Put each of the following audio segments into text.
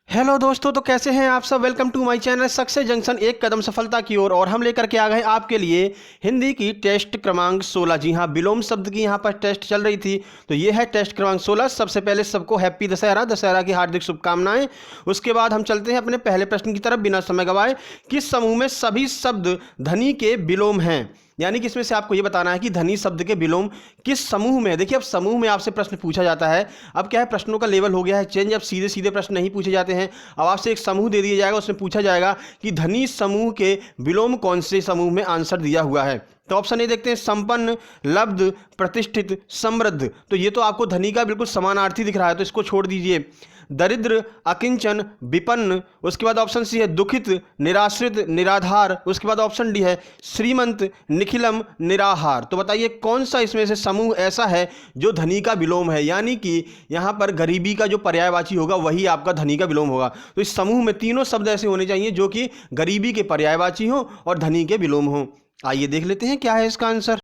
Hello दोस्तों, तो कैसे हैं आप सब। Welcome to my channel success junction, एक कदम सफलता की ओर। और हम लेकर के आ गए आपके लिए हिंदी की टेस्ट क्रमांक 16। जी हाँ, विलोम शब्द की यहाँ पर टेस्ट चल रही थी, तो ये है टेस्ट क्रमांक 16। सबसे पहले सबको हैप्पी दशहरा, दशहरा की हार्दिक शुभकामनाएं। उसके बाद हम चलते हैं अपने पहले प्रश्न की तरफ बिना समय गवाए। किस समूह में सभी शब्द धनी के विलोम हैं? यानी कि इसमें से आपको ये बताना है कि धनी शब्द के विलोम किस समूह में है। देखिए, अब समूह में आपसे प्रश्न पूछा जाता है। अब क्या है, प्रश्नों का लेवल हो गया है चेंज। अब सीधे सीधे प्रश्न नहीं पूछे जाते हैं। अब आपसे एक समूह दे दिया जाएगा, उसमें पूछा जाएगा कि धनी समूह के विलोम कौन से समूह में आंसर दिया हुआ है। तो ऑप्शन ए देखते हैं, संपन्न, लब्ध, प्रतिष्ठित, समृद्ध। तो ये तो आपको धनी का बिल्कुल समानार्थी दिख रहा है, तो इसको छोड़ दीजिए। दरिद्र, अकिंचन, विपन्न। उसके बाद ऑप्शन सी है दुखित, निराश्रित, निराधार। उसके बाद ऑप्शन डी है श्रीमंत, निखिलम, निराहार। तो बताइए कौन सा इसमें से समूह ऐसा है जो धनी का विलोम है। यानी कि यहाँ पर गरीबी का जो पर्यायवाची होगा वही आपका धनी का विलोम होगा। तो इस समूह में तीनों शब्द ऐसे होने चाहिए जो कि गरीबी के पर्यायवाची हो और धनी के विलोम हो। आइए देख लेते हैं क्या है इसका आंसर।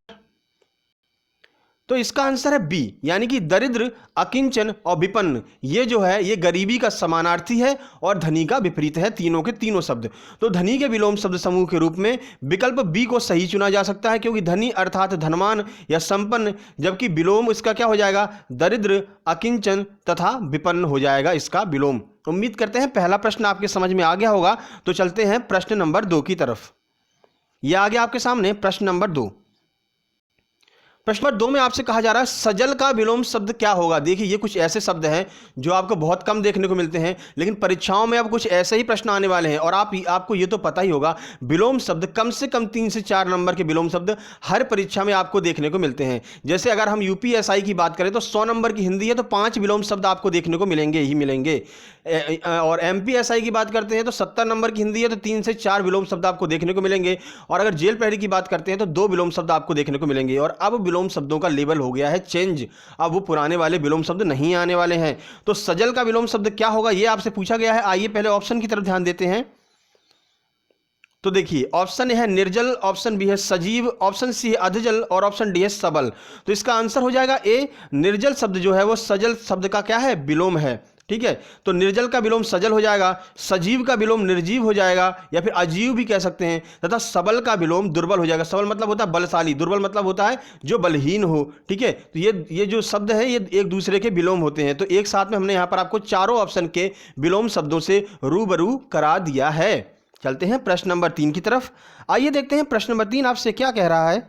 तो इसका आंसर है बी, यानी कि दरिद्र, अकिंचन और विपन्न। ये जो है ये गरीबी का समानार्थी है और धनी का विपरीत है, तीनों के तीनों शब्द। तो धनी के विलोम शब्द समूह के रूप में विकल्प बी को सही चुना जा सकता है, क्योंकि धनी अर्थात धनवान या संपन्न, जबकि विलोम इसका क्या हो जाएगा, दरिद्र, अकिंचन तथा विपन्न हो जाएगा इसका विलोम। उम्मीद करते हैं पहला प्रश्न आपके समझ में आ गया होगा। तो चलते हैं प्रश्न नंबर 2 की तरफ। यह आ गया आपके सामने प्रश्न नंबर 2। प्रश्न नंबर 2 में आपसे कहा जा रहा है सजल का विलोम शब्द क्या होगा। देखिए, ये कुछ ऐसे शब्द हैं जो आपको बहुत कम देखने को मिलते हैं, लेकिन परीक्षाओं में अब कुछ ऐसे ही प्रश्न आने वाले हैं। और आपको ये तो पता ही होगा, विलोम शब्द कम से कम 3 से 4 नंबर के विलोम शब्द हर परीक्षा में आपको देखने को मिलते हैं। जैसे अगर हम यूपीएसआई की बात करें तो 100 नंबर की हिंदी है तो 5 विलोम शब्द आपको देखने को मिलेंगे ही मिलेंगे। और एमपीएसआई की बात करते हैं तो 70 नंबर की हिंदी है तो 3 से 4 विलोम शब्द आपको देखने को मिलेंगे। और अगर जेल पहरी की बात करते हैं तो 2 विलोम शब्द आपको देखने को मिलेंगे। और अब विलोम शब्दों का लेवल हो गया है चेंज। अब वो पुराने वाले विलोम शब्द नहीं आने वाले हैं। तो सजल का विलोम शब्द क्या होगा ये आपसे पूछा गया है। आइए पहले ऑप्शन की तरफ ध्यान देते हैं। तो देखिए, ऑप्शन ए है निर्जल, ऑप्शन बी है सजीव, ऑप्शन सी है अधजल और ऑप्शन डी है सबल। तो इसका आंसर हो जाएगा ए, निर्जल शब्द जो है वो सजल शब्द का क्या है, विलोम है। ठीक है, तो निर्जल का विलोम सजल हो जाएगा, सजीव का विलोम निर्जीव हो जाएगा या फिर अजीव भी कह सकते हैं, तथा सबल का विलोम दुर्बल हो जाएगा। सबल मतलब होता है बलशाली, दुर्बल मतलब होता है जो बलहीन हो। ठीक है, तो ये जो शब्द है ये एक दूसरे के विलोम होते हैं। तो एक साथ में हमने यहाँ पर आपको चारों ऑप्शन के विलोम शब्दों से रूबरू करा दिया है। चलते हैं प्रश्न नंबर 3 की तरफ। आइए देखते हैं प्रश्न नंबर 3 आपसे क्या कह रहा है।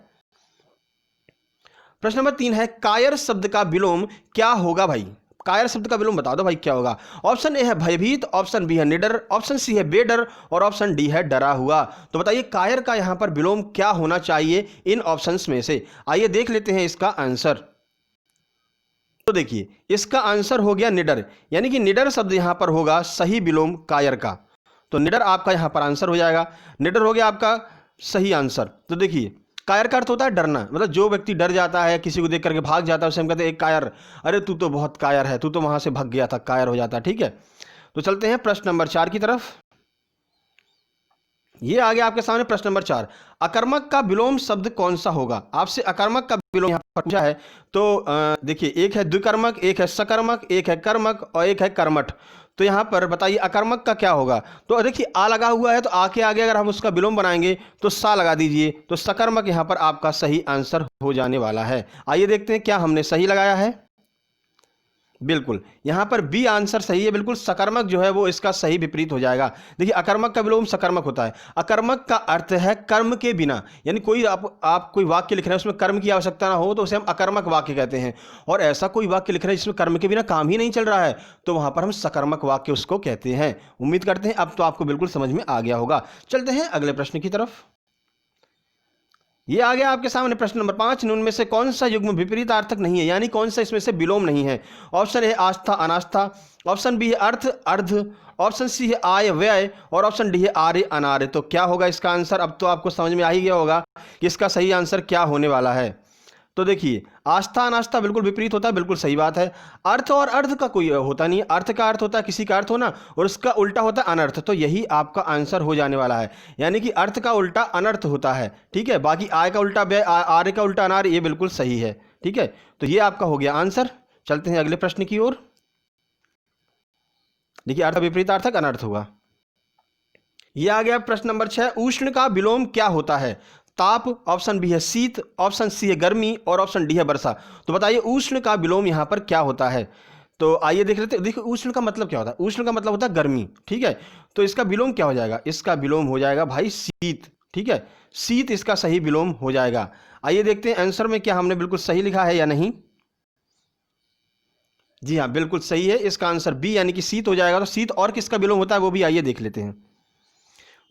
प्रश्न नंबर 3 है कायर शब्द का विलोम क्या होगा भाई। कायर शब्द का विलोम बता दो भाई क्या होगा। ऑप्शन ए है भयभीत, ऑप्शन बी है निडर, ऑप्शन सी है बेडर और ऑप्शन डी है डरा हुआ। तो बताइए कायर का यहां पर विलोम क्या होना चाहिए इन ऑप्शंस में से। आइए देख लेते हैं इसका आंसर। तो देखिए, इसका आंसर हो गया निडर, यानी कि निडर शब्द यहां पर होगा सही विलोम कायर का। तो निडर आपका यहां पर आंसर हो जाएगा। निडर हो गया आपका सही आंसर। तो देखिए, कायर का अर्थ होता है डरना, मतलब जो व्यक्ति डर जाता है, किसी को देख करके भाग जाता है, उसे हम कहते हैं एक कायर। अरे तू तो बहुत कायर है, तू तो वहां से भाग गया था, कायर हो जाता है। ठीक है, तो चलते हैं प्रश्न नंबर 4 की तरफ। ये आ गया आपके सामने प्रश्न नंबर 4। अकर्मक का विलोम शब्द कौन सा होगा। आपसे अकर्मक का विलोम यहां पर पूछा है। तो देखिए, एक है द्विकर्मक, एक है सकर्मक, एक है कर्मक और एक है कर्मठ। तो यहां पर बताइए अकर्मक का क्या होगा। तो देखिए, आ लगा हुआ है तो आ के आगे अगर हम उसका विलोम बनाएंगे तो सा लगा दीजिए। तो सकर्मक यहां पर आपका सही आंसर हो जाने वाला है। आइए देखते हैं क्या हमने सही लगाया है। बिल्कुल, यहां पर बी आंसर सही है। बिल्कुल, सकर्मक जो है वो इसका सही विपरीत हो जाएगा। देखिए, अकर्मक का विलोम सकर्मक होता है। अकर्मक का अर्थ है कर्म के बिना, यानी कोई आप कोई वाक्य लिख रहे हैं उसमें कर्म की आवश्यकता ना हो तो उसे हम अकर्मक वाक्य कहते हैं। और ऐसा कोई वाक्य लिख रहे हैं जिसमें कर्म के बिना काम ही नहीं चल रहा है तो वहां पर हम सकर्मक वाक्य उसको कहते हैं। उम्मीद करते हैं अब तो आपको बिल्कुल समझ में आ गया होगा। चलते हैं अगले प्रश्न की तरफ। ये आ गया आपके सामने प्रश्न नंबर 5। उनमें से कौन सा युग्म विपरीतार्थक नहीं है, यानी कौन सा इसमें से विलोम नहीं है। ऑप्शन ए आस्था अनास्था, ऑप्शन बी है अर्थ अर्ध, ऑप्शन सी है आय व्यय और ऑप्शन डी है आर्य अनार्य। तो क्या होगा इसका आंसर। अब तो आपको समझ में आ ही गया होगा कि इसका सही आंसर क्या होने वाला है। तो देखिए, आस्था अनास्था बिल्कुल विपरीत होता है, बिल्कुल सही बात है। अर्थ और अर्ध का कोई होता नहीं। अर्थ का अर्थ होता है किसी का अर्थ होना और उसका उल्टा होता है अनर्थ। तो यही आपका आंसर हो जाने वाला है, यानी कि अर्थ का उल्टा अनर्थ होता है। ठीक है, बाकी आय का उल्टा व्यय, आर्य का उल्टा अनार्य, ये बिल्कुल सही है। ठीक है, तो ये आपका हो गया आंसर। चलते हैं अगले प्रश्न की ओर। देखिए अर्थ विपरीतार्थक अनर्थ हुआ। ये आ गया प्रश्न नंबर 6, उष्ण का विलोम क्या होता है? ताप, ऑप्शन बी है शीत, ऑप्शन सी है गर्मी और ऑप्शन डी है वर्षा। तो बताइए उष्ण का विलोम यहाँ पर क्या होता है? तो आइए देख लेते हैं। देखिए उष्ण का मतलब क्या होता है? उष्ण का मतलब होता है गर्मी, ठीक है। तो इसका विलोम क्या हो जाएगा? इसका विलोम हो जाएगा भाई शीत, ठीक है। शीत इसका सही विलोम हो जाएगा। आइए देखते हैं आंसर में क्या हमने बिल्कुल सही लिखा है या नहीं। जी हाँ, बिल्कुल सही है। इसका आंसर बी यानी कि शीत हो जाएगा। तो शीत और किसका विलोम होता है वो भी आइए देख लेते हैं।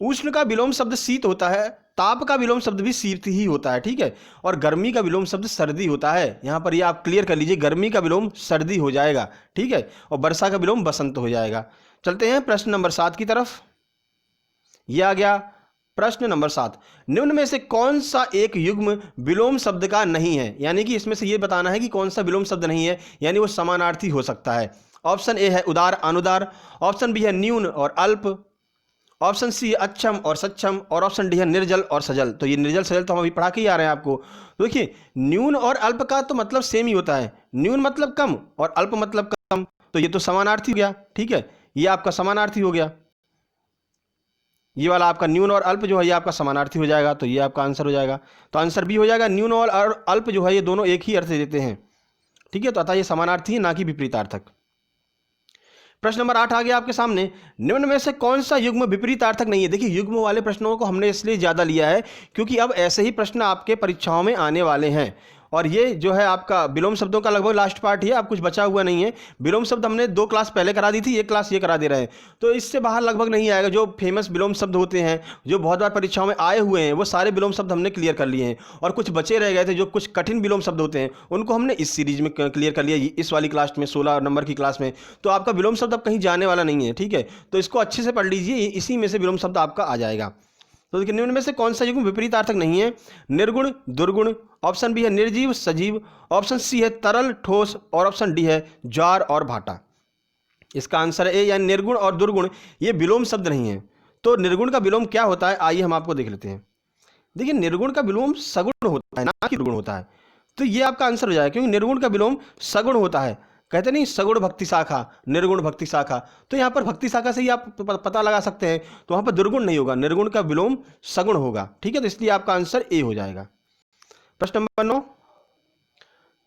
उष्ण का विलोम शब्द शीत होता है, ताप का विलोम शब्द भी शीत ही होता है, ठीक है। और गर्मी का विलोम शब्द सर्दी होता है। यहाँ पर ये आप क्लियर कर लीजिए, गर्मी का विलोम सर्दी हो जाएगा, ठीक है। और वर्षा का विलोम बसंत हो जाएगा। चलते हैं प्रश्न नंबर 7 की तरफ। यह आ गया प्रश्न नंबर 7, निम्न में से कौन सा एक युग्म विलोम शब्द का नहीं है? यानी कि इसमें से ये बताना है कि कौन सा विलोम शब्द नहीं है, यानी वो समानार्थी हो सकता है। ऑप्शन ए है उदार अनुदार, ऑप्शन बी है न्यून और अल्प, ऑप्शन सी है अक्षम और सक्षम और ऑप्शन डी है निर्जल और सजल। तो ये निर्जल सजल तो हम अभी पढ़ा के ही आ रहे हैं आपको। तो देखिए न्यून और अल्प का तो मतलब सेम ही होता है। न्यून मतलब कम और अल्प मतलब कम, तो ये तो समानार्थी हो गया, ठीक है। ये आपका समानार्थी हो गया। ये वाला आपका न्यून और अल्प जो है ये आपका समानार्थी हो जाएगा। तो ये आपका आंसर हो जाएगा। तो आंसर बी हो जाएगा। न्यून और अल्प जो है ये दोनों एक ही अर्थ देते हैं, ठीक है। तो अतः ये समानार्थी है, ना कि विपरीतार्थक। प्रश्न नंबर 8 आ गया आपके सामने, निम्न में से कौन सा युग्म विपरीतार्थक नहीं है? देखिए युग्म वाले प्रश्नों को हमने इसलिए ज़्यादा लिया है क्योंकि अब ऐसे ही प्रश्न आपके परीक्षाओं में आने वाले हैं। और ये जो है आपका विलोम शब्दों का लगभग लास्ट पार्ट ही है, अब कुछ बचा हुआ नहीं है। विलोम शब्द हमने 2 क्लास पहले करा दी थी, 1 क्लास ये करा दे रहे हैं। तो इससे बाहर लगभग नहीं आएगा। जो फेमस विलोम शब्द होते हैं, जो बहुत बार परीक्षाओं में आए हुए हैं, वो सारे विलोम शब्द हमने क्लियर कर लिए हैं। और कुछ बचे रह गए थे, जो कुछ कठिन विलोम शब्द होते हैं, उनको हमने इस सीरीज में क्लियर कर लिया, इस वाली क्लास में, 16 नंबर की क्लास में। तो आपका विलोम शब्द अब कहीं जाने वाला नहीं है, ठीक है। तो इसको अच्छे से पढ़ लीजिए, इसी में से विलोम शब्द आपका आ जाएगा। तो देखिए निम्न में से कौन सा युग्म विपरीतार्थक नहीं है? निर्गुण दुर्गुण, ऑप्शन बी है निर्जीव सजीव, ऑप्शन सी है तरल ठोस और ऑप्शन डी है ज्वार और भाटा। इसका आंसर ए यानी निर्गुण और दुर्गुण ये विलोम शब्द नहीं है। तो निर्गुण का विलोम क्या होता है आइए हम आपको देख लेते हैं। देखिए निर्गुण का विलोम सगुण होता है, ना कि दुर्गुण होता है। तो ये आपका आंसर हो जाएगा, क्योंकि निर्गुण का विलोम सगुण होता है। कहते नहीं सगुण भक्ति शाखा, निर्गुण भक्ति शाखा। तो यहाँ पर भक्ति शाखा से ही आप पता लगा सकते हैं। तो वहाँ पर दुर्गुण नहीं होगा, निर्गुण का विलोम सगुण होगा, ठीक है। तो इसलिए आपका आंसर ए हो जाएगा। प्रश्न नंबर 9,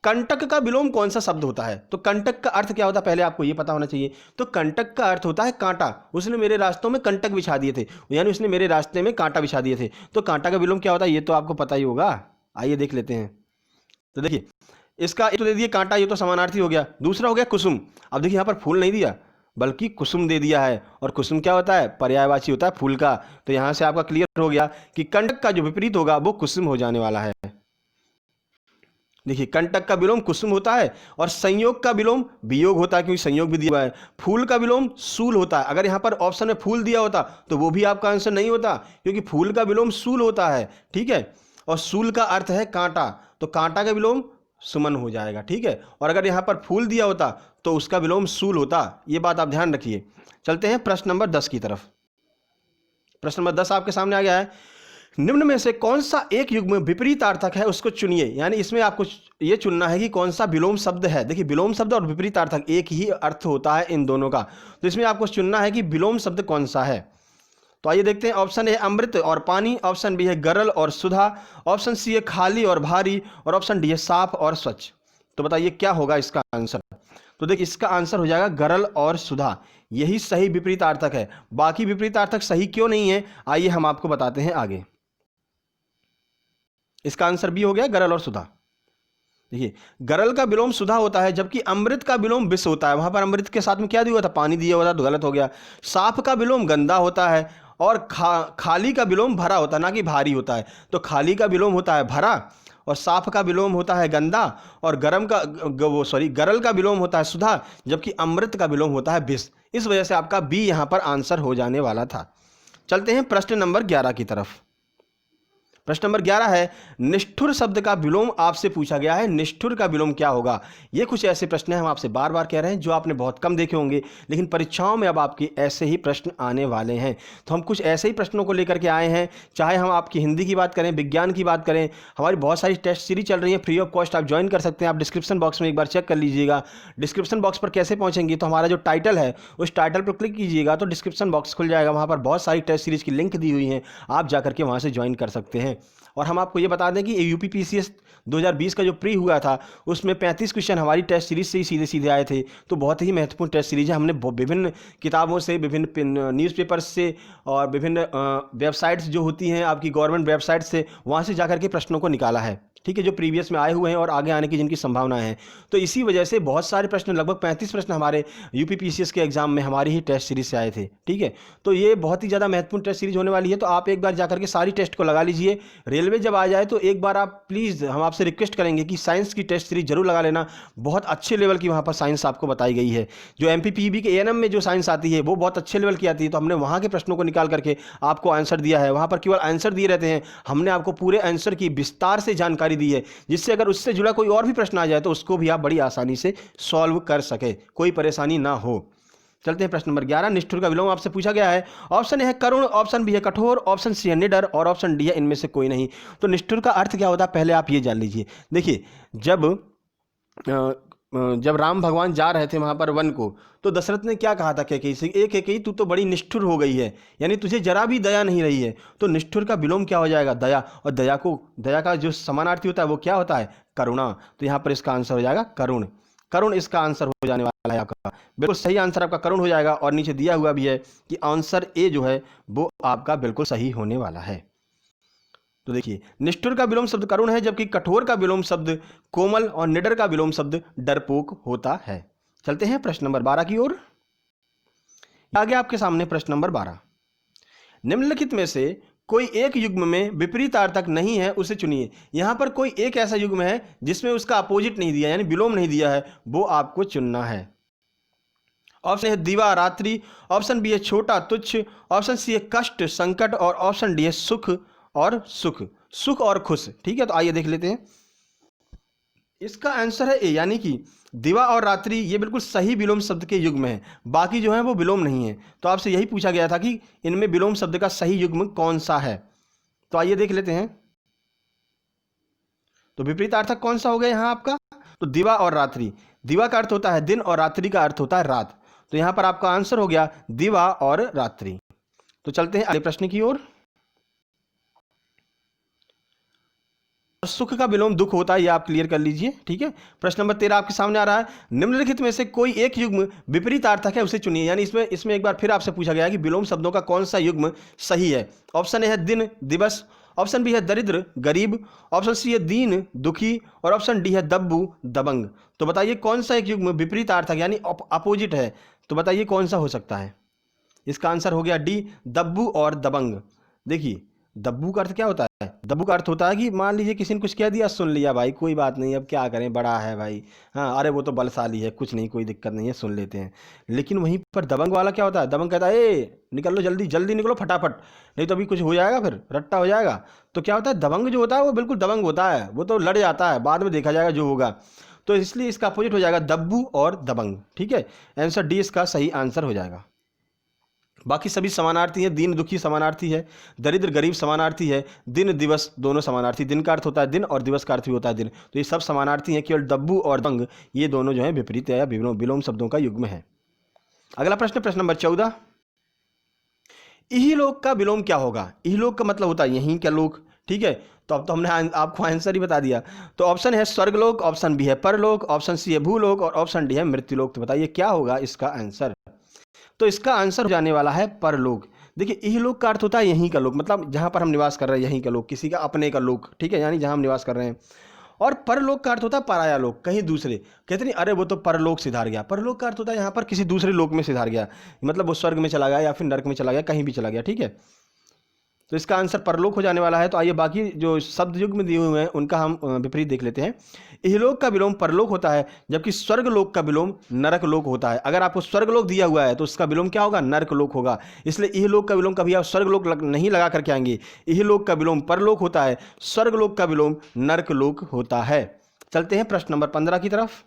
कंटक का विलोम कौन सा शब्द होता है? तो कंटक का अर्थ क्या होता है पहले आपको ये पता होना चाहिए। तो कंटक का अर्थ होता है कांटा। उसने मेरे रास्तों में कंटक बिछा दिए थे, यानी उसने मेरे रास्ते में कांटा बिछा दिए थे। तो कांटा का विलोम क्या होता है ये तो आपको पता ही होगा। आइए देख लेते हैं। तो देखिए इसका एक तो दे दिया कांटा, ये तो समानार्थी हो गया। दूसरा हो गया कुसुम। अब देखिए यहाँ पर फूल नहीं दिया बल्कि कुसुम दे दिया है, और कुसुम क्या होता है? पर्यायवाची होता है फूल का। तो यहाँ से आपका क्लियर हो गया कि कंटक का जो विपरीत होगा वो कुसुम हो जाने वाला है। देखिए कंटक का विलोम कुसुम होता है, और संयोग का विलोम वियोग होता है, क्योंकि संयोग भी दिया हुआ है। फूल का विलोम सूल होता है। अगर यहाँ पर ऑप्शन में फूल दिया होता तो वो भी आपका आंसर नहीं होता, क्योंकि फूल का विलोम सूल होता है, ठीक है। और सूल का अर्थ है कांटा, तो कांटा का विलोम सुमन हो जाएगा, ठीक है। और अगर यहाँ पर फूल दिया होता तो उसका विलोम सूल होता। ये बात आप ध्यान रखिए। चलते हैं प्रश्न नंबर 10 की तरफ। प्रश्न नंबर 10 आपके सामने आ गया है, निम्न में से कौन सा एक युग्म विपरीतार्थक है उसको चुनिए। यानी इसमें आपको ये चुनना है कि कौन सा विलोम शब्द है। देखिए विलोम शब्द और विपरीतार्थक एक ही अर्थ होता है इन दोनों का। तो इसमें आपको चुनना है कि विलोम शब्द कौन सा है। तो आइए देखते हैं। ऑप्शन ए अमृत और पानी, ऑप्शन बी है गरल और सुधा, ऑप्शन सी है खाली और भारी, और ऑप्शन डी है साफ और स्वच्छ। तो बताइए क्या होगा इसका आंसर। तो देखिए इसका आंसर हो जाएगा गरल और सुधा। यही सही विपरीतार्थक है। बाकी विपरीतार्थक सही क्यों नहीं है आइए हम आपको बताते हैं आगे। इसका आंसर बी हो गया गरल और सुधा। देखिए गरल का विलोम सुधा होता है, जबकि अमृत का विलोम विष होता है। वहां पर अमृत के साथ में क्या दिया हुआ था? पानी दिया हुआ था, तो गलत हो गया। साफ का विलोम गंदा होता है, और खाली का विलोम भरा होता है, ना कि भारी होता है। तो खाली का विलोम होता है भरा, और साफ का विलोम होता है गंदा, और गरल का विलोम होता है सुधा, जबकि अमृत का विलोम होता है विष। इस वजह से आपका बी यहाँ पर आंसर हो जाने वाला था। चलते हैं प्रश्न नंबर 11 की तरफ। प्रश्न नंबर 11 है, निष्ठुर शब्द का विलोम आपसे पूछा गया है, निष्ठुर का विलोम क्या होगा। ये कुछ ऐसे प्रश्न हैं हम आपसे बार बार कह रहे हैं जो आपने बहुत कम देखे होंगे, लेकिन परीक्षाओं में अब आपके ऐसे ही प्रश्न आने वाले हैं। तो हम कुछ ऐसे ही प्रश्नों को लेकर के आए हैं, चाहे हम आपकी हिंदी की बात करें, विज्ञान की बात करें। हमारी बहुत सारी टेस्ट सीरीज चल रही है, फ्री ऑफ कॉस्ट आप ज्वाइन कर सकते हैं। आप डिस्क्रिप्शन बॉक्स में एक बार चेक कर लीजिएगा। डिस्क्रिप्शन बॉक्स पर कैसे पहुंचेंगे, तो हमारा जो टाइटल है उस टाइटल पर क्लिक कीजिएगा तो डिस्क्रिप्शन बॉक्स खुल जाएगा। वहाँ पर बहुत सारी टेस्ट सीरीज की लिंक दी हुई है, आप जाकर के वहाँ से ज्वाइन कर सकते हैं। और हम आपको ये बता दें कि यूपीपीसीएस 2020 का जो प्री हुआ था उसमें 35 क्वेश्चन हमारी टेस्ट सीरीज से ही सीधे सीधे आए थे। तो बहुत ही महत्वपूर्ण टेस्ट सीरीज है। हमने विभिन्न किताबों से, विभिन्न न्यूज़पेपर्स से और विभिन्न वेबसाइट्स जो होती हैं आपकी गवर्नमेंट वेबसाइट से, वहाँ से जाकर के प्रश्नों को निकाला है, ठीक है, जो प्रीवियस में आए हुए हैं और आगे आने की जिनकी संभावना है। तो इसी वजह से बहुत सारे प्रश्न, लगभग 35 प्रश्न हमारे यूपीपीसीएस के एग्जाम में हमारी ही टेस्ट सीरीज से आए थे, ठीक है। तो ये बहुत ही ज़्यादा महत्वपूर्ण टेस्ट सीरीज होने वाली है। तो आप एक बार जाकर के सारी टेस्ट को लगा लीजिए। रेलवे जब आ जाए तो एक बार आप प्लीज़, हम आपसे रिक्वेस्ट करेंगे कि साइंस की टेस्ट सीरीज जरूर लगा लेना। बहुत अच्छे लेवल की वहाँ पर साइंस आपको बताई गई है। जो एमपीपीबी के एएनएम में जो साइंस आती है वो बहुत अच्छे लेवल की आती है। तो हमने वहाँ के प्रश्नों को निकाल करके आपको आंसर दिया है। वहाँ पर केवल आंसर दिए रहते हैं, हमने आपको पूरे आंसर की विस्तार से जानकारी दी है, जिससे अगर उससे जुड़ा कोई और भी प्रश्न आ जाए तो उसको भी आप बड़ी आसानी से सॉल्व कर सके, कोई परेशानी ना हो। चलते हैं प्रश्न नंबर 11, निष्ठुर का विलोम आपसे पूछा गया है। ऑप्शन ए है करुण, ऑप्शन बी है कठोर, ऑप्शन सी है निडर और ऑप्शन डी है इनमें से कोई नहीं। तो निष्ठुर का अर्थ क्या होता है पहले आप ये जान लीजिए। देखिए, जब राम भगवान जा रहे थे वहां पर वन को, तो दशरथ ने क्या कहा था कैकेयी से, एक कैकेयी तू तो बड़ी निष्ठुर हो गई है, यानी तुझे जरा भी दया नहीं रही है। तो निष्ठुर का विलोम क्या हो जाएगा, दया। और दया का जो समानार्थी होता है वो क्या होता है, करुणा। तो यहाँ पर इसका आंसर हो जाएगा करुण। करुण इसका आंसर हो जाने वाला है आपका। बिल्कुल सही आंसर आपका करुण हो जाएगा। और नीचे दिया हुआ भी है कि आंसर ए जो है वो आपका बिल्कुल सही होने वाला है। तो देखिए, निष्ठुर का विलोम शब्द करुण है, जबकि कठोर का विलोम शब्द कोमल और निडर का विलोम शब्द डरपोक होता है। चलते हैं प्रश्न नंबर 12 की ओर। आगे आपके सामने प्रश्न नंबर 12, निम्नलिखित में से कोई एक युग्म में विपरीतार्थक नहीं है, उसे चुनिए। यहां पर कोई एक ऐसा युग्म है जिसमें उसका अपोजिट नहीं दिया, यानी विलोम नहीं दिया है, वो आपको चुनना है। ऑप्शन है दिवा रात्रि, ऑप्शन बी है छोटा तुच्छ, ऑप्शन सी है कष्ट संकट और ऑप्शन डी है सुख और सुख, सुख और खुश। ठीक है, तो आइए देख लेते हैं। इसका आंसर है ए, यानी कि दिवा और रात्रि ये बिल्कुल सही विलोम शब्द के युग्म है, बाकी जो है वो विलोम नहीं है। तो आपसे यही पूछा गया था कि इनमें विलोम शब्द का सही युग्म कौन सा है। तो आइए देख लेते हैं। तो विपरीतार्थक कौन सा हो गया यहाँ आपका, तो दिवा और रात्रि। दिवा का अर्थ होता है दिन और रात्रि का अर्थ होता है रात। तो यहाँ पर आपका आंसर हो गया दिवा और रात्रि। तो चलते हैं अगले प्रश्न की ओर। सुख का विलोम दुख होता है, ये आप क्लियर कर लीजिए। ठीक है, प्रश्न नंबर 13 आपके सामने आ रहा है। निम्नलिखित में से कोई एक युग्म विपरीतार्थक है, उसे चुनिए। यानी इसमें एक बार फिर आपसे पूछा गया है कि विलोम शब्दों का कौन सा युग्म सही है। ऑप्शन ए है दिन दिवस, ऑप्शन बी है दरिद्र गरीब, ऑप्शन सी है दीन दुखी और ऑप्शन डी है दब्बू दबंग। तो बताइए कौन सा एक युग्म विपरीतार्थक यानी अपोजिट है। तो बताइए कौन सा हो सकता है। इसका आंसर हो गया डी, दब्बू और दबंग। देखिए, दब्बू का अर्थ क्या होता है, दब्बू का अर्थ होता है कि मान लीजिए किसी ने कुछ कह दिया, सुन लिया, भाई कोई बात नहीं, अब क्या करें, बड़ा है भाई, हाँ अरे वो तो बलशाली है, कुछ नहीं, कोई दिक्कत नहीं है, सुन लेते हैं। लेकिन वहीं पर दबंग वाला क्या होता है, दबंग कहता है ए निकल लो, जल्दी जल्दी निकलो फटाफट, नहीं तो अभी कुछ हो जाएगा, फिर रट्टा हो जाएगा। तो क्या होता है, दबंग जो होता है वो बिल्कुल दबंग होता है, वो तो लड़ जाता है, बाद में देखा जाएगा जो होगा। तो इसलिए इसका अपोजिट हो जाएगा दब्बू और दबंग। ठीक है, आंसर डी इसका सही आंसर हो जाएगा। बाकी सभी समानार्थी है, दीन दुखी समानार्थी है, दरिद्र गरीब समानार्थी है, दिन दिवस दोनों समानार्थी, दिन का अर्थ होता है दिन और दिवस का अर्थ भी होता है दिन। तो ये सब समानार्थी हैं, केवल दब्बू और दबंग ये दोनों जो है विपरीत या विलोम शब्दों का युग्म है। अगला प्रश्न, प्रश्न नंबर 14, इहलोक का विलोम क्या होगा। इहलोक का मतलब होता है यहीं का लोक। ठीक है, तो अब तो हमने आपको आंसर ही बता दिया। तो ऑप्शन है स्वर्गलोक, ऑप्शन बी है परलोक, ऑप्शन सी है भूलोक और ऑप्शन डी है मृत्युलोक। तो बताइए क्या होगा इसका आंसर। तो इसका आंसर हो जाने वाला है परलोक। देखिए, इहलोक का अर्थ होता है यहीं का लोक, मतलब जहां पर हम निवास कर रहे हैं यहीं का लोक, किसी का अपने का लोक। ठीक है, यानी जहां हम निवास कर रहे हैं। और परलोक का अर्थ होता है पराया लोक, कहीं दूसरे। कहते नहीं अरे वो तो परलोक सिधार गया। परलोक का अर्थ होता है यहाँ पर किसी दूसरे लोक में सिधार गया, मतलब वो स्वर्ग में चला गया या फिर नरक में चला गया, कहीं भी चला गया। ठीक है, तो इसका आंसर परलोक हो जाने वाला है। तो आइए बाकी जो शब्द युग्म दिए हुए हैं उनका हम विपरीत देख लेते हैं। इहलोक का विलोम परलोक होता है, जबकि स्वर्गलोक का विलोम नरकलोक होता है। अगर आपको स्वर्गलोक दिया हुआ है तो उसका विलोम क्या होगा? नरकलोक होगा। इसलिए इहलोक का विलोम कभी आप स्वर्गलोक नहीं लगा करके आएंगे। इहलोक का विलोम परलोक होता है, स्वर्गलोक का विलोम नरकलोक होता है। चलते हैं प्रश्न नंबर 15 की तरफ।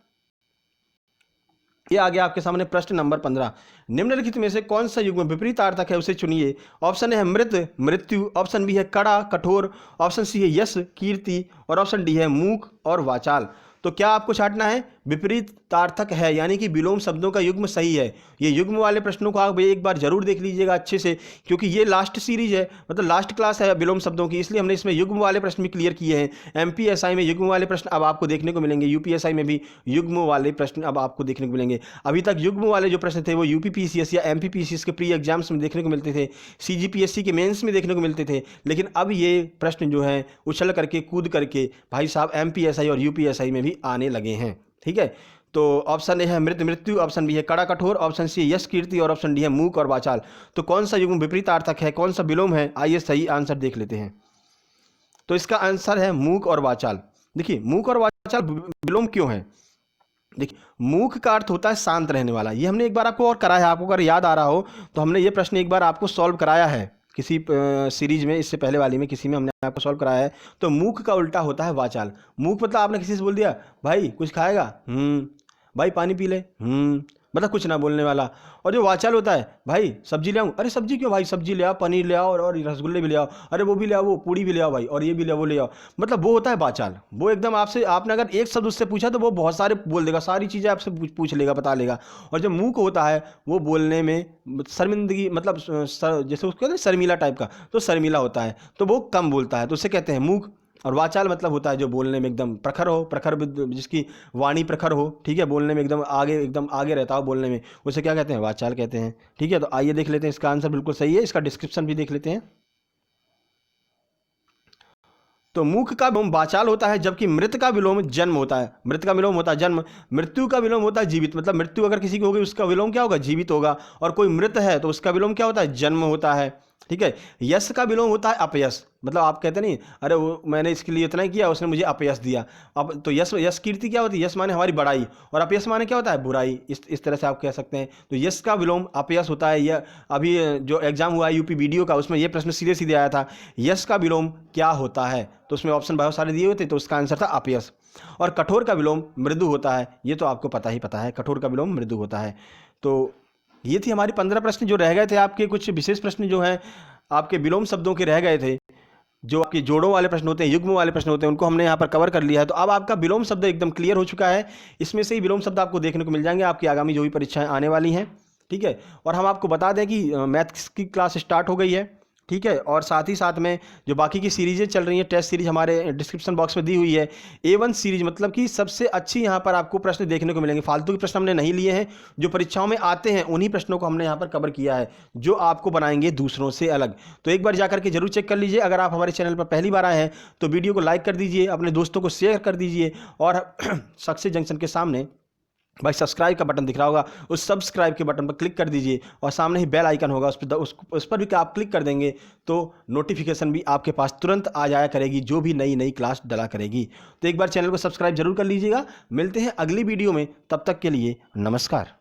ये आ गया आपके सामने प्रश्न नंबर 15। निम्नलिखित में से कौन सा युग्म विपरीतार्थक है उसे चुनिए। ऑप्शन ए है मृत मृत्यु, ऑप्शन बी है कड़ा कठोर, ऑप्शन सी है यश कीर्ति और ऑप्शन डी है मूक और वाचाल। तो क्या आपको छांटना है? विपरीतार्थक है यानी कि विलोम शब्दों का युग्म सही है। ये युग्म वाले प्रश्नों को आप एक बार जरूर देख लीजिएगा अच्छे से, क्योंकि ये लास्ट सीरीज है, मतलब लास्ट क्लास है विलोम शब्दों की, इसलिए हमने इसमें युग्म वाले प्रश्न भी क्लियर किए हैं। एमपीएसआई में युग्म वाले प्रश्न अब आपको देखने को मिलेंगे, यूपीएसआई में भी युग्म वाले प्रश्न अब आपको देखने को मिलेंगे। अभी तक युग्म वाले जो प्रश्न थे वो यूपीपीसीएस या एमपीपीसीएस के प्री एग्जाम्स में देखने को मिलते थे, सीजीपीएससी के मेंस में देखने को मिलते थे, लेकिन अब ये प्रश्न जो है उछल करके कूद करके भाई साहब एमपीएसआई और यूपीएसआई में भी आने लगे हैं। ठीक है, तो ऑप्शन ए है मृत मृत्यु, ऑप्शन बी है कड़ा कठोर, ऑप्शन सी यश कीर्ति और ऑप्शन डी है मूक और वाचाल। तो कौन सा युग्म विपरीतार्थक है, कौन सा विलोम है, आइए सही आंसर देख लेते हैं। तो इसका आंसर है मूक और वाचाल। देखिए मूक और वाचाल विलोम क्यों है? देखिए मूक का अर्थ होता है शांत रहने वाला। ये हमने एक बार आपको और कराया है, आपको अगर याद आ रहा हो तो हमने ये प्रश्न एक बार आपको सॉल्व कराया है किसी सीरीज में, इससे पहले वाली में किसी में हमने आपको सॉल्व कराया है। तो मूक का उल्टा होता है वाचाल। मूक मतलब आपने किसी से बोल दिया भाई कुछ खाएगा, भाई पानी पी ले, मतलब कुछ ना बोलने वाला। और जो वाचाल होता है भाई सब्जी ले आऊँ, अरे सब्जी क्यों भाई, सब्जी ले आओ, पनीर ले आओ और रसगुल्ले भी ले आओ, अरे वो भी ले आओ, वो पूड़ी भी ले आओ भाई, और ये भी ले आओ वो ले आओ, मतलब वो होता है वाचाल। वो एकदम आपसे, आपने अगर एक शब्द उससे पूछा तो वो बहुत सारे बोल देगा, सारी चीज़ें आपसे पूछ लेगा, बता लेगा। और जो मूक होता है वो बोलने में शर्मिंदगी, मतलब जैसे उसको कहते हैं शर्मीला टाइप का, तो शर्मीला होता है, तो वो कम बोलता है, तो उसे कहते हैं मूक। और वाचाल मतलब होता है जो बोलने में एकदम प्रखर हो, प्रखर जिसकी वाणी प्रखर हो, ठीक है, बोलने में एकदम आगे रहता हो बोलने में, उसे क्या कहते हैं? वाचाल कहते हैं। ठीक है, तो आइए देख लेते हैं, इसका आंसर बिल्कुल सही है, इसका डिस्क्रिप्शन भी देख लेते हैं। तो मूक का विलोम वाचाल होता है, जबकि मृत का विलोम जन्म होता है। मृत का विलोम होता है जन्म, मृत्यु का विलोम होता है जीवित, मतलब मृत्यु अगर किसी की होगी उसका विलोम क्या होगा? जीवित होगा। और कोई मृत है तो उसका विलोम क्या होता है? जन्म होता है। ठीक है, यश का विलोम होता है अपयश, मतलब आप कहते नहीं अरे वो मैंने इसके लिए इतना ही किया उसने मुझे अपयश दिया। अब तो यश कीर्ति क्या होती है? यश माने हमारी बड़ाई, और अपयश माने क्या होता है? बुराई। इस तरह से आप कह सकते हैं। तो यश का विलोम अपयश होता है। यह अभी जो एग्जाम हुआ है यूपी वीडियो का, उसमें यह प्रश्न सीधे सीधे आया था, यश का विलोम क्या होता है? तो उसमें ऑप्शन बहुत सारे दिए हुए थे, तो उसका आंसर था अपयश। और कठोर का विलोम मृदु होता है, ये तो आपको पता ही पता है, कठोर का विलोम मृदु होता है। तो ये थी हमारी 15 प्रश्न जो रह गए थे आपके, कुछ विशेष प्रश्न जो हैं आपके विलोम शब्दों के रह गए थे, जो आपके जोड़ों वाले प्रश्न होते हैं, युग्म वाले प्रश्न होते हैं, उनको हमने यहाँ पर कवर कर लिया है। तो अब आपका विलोम शब्द एकदम क्लियर हो चुका है। इसमें से ही विलोम शब्द आपको देखने को मिल जाएंगे आपकी आगामी जो भी परीक्षाएं आने वाली हैं। ठीक है, और हम आपको बता दें कि मैथ्स की क्लास स्टार्ट हो गई है। ठीक है, और साथ ही साथ में जो बाकी की सीरीजें चल रही हैं, टेस्ट सीरीज हमारे डिस्क्रिप्शन बॉक्स में दी हुई है। A1 सीरीज मतलब कि सबसे अच्छी यहाँ पर आपको प्रश्न देखने को मिलेंगे। फालतू के प्रश्न हमने नहीं लिए हैं, जो परीक्षाओं में आते हैं उन्हीं प्रश्नों को हमने यहाँ पर कवर किया है, जो आपको बनाएंगे दूसरों से अलग। तो एक बार जाकर के जरूर चेक कर लीजिए। अगर आप हमारे चैनल पर पहली बार आए हैं तो वीडियो को लाइक कर दीजिए, अपने दोस्तों को शेयर कर दीजिए, और सक्सेस जंक्शन के सामने भाई सब्सक्राइब का बटन दिख रहा होगा, उस सब्सक्राइब के बटन पर क्लिक कर दीजिए, और सामने ही बेल आइकन होगा, उस पर भी आप क्लिक कर देंगे तो नोटिफिकेशन भी आपके पास तुरंत आ जाया करेगी, जो भी नई नई क्लास डला करेगी। तो एक बार चैनल को सब्सक्राइब जरूर कर लीजिएगा। मिलते हैं अगली वीडियो में, तब तक के लिए नमस्कार।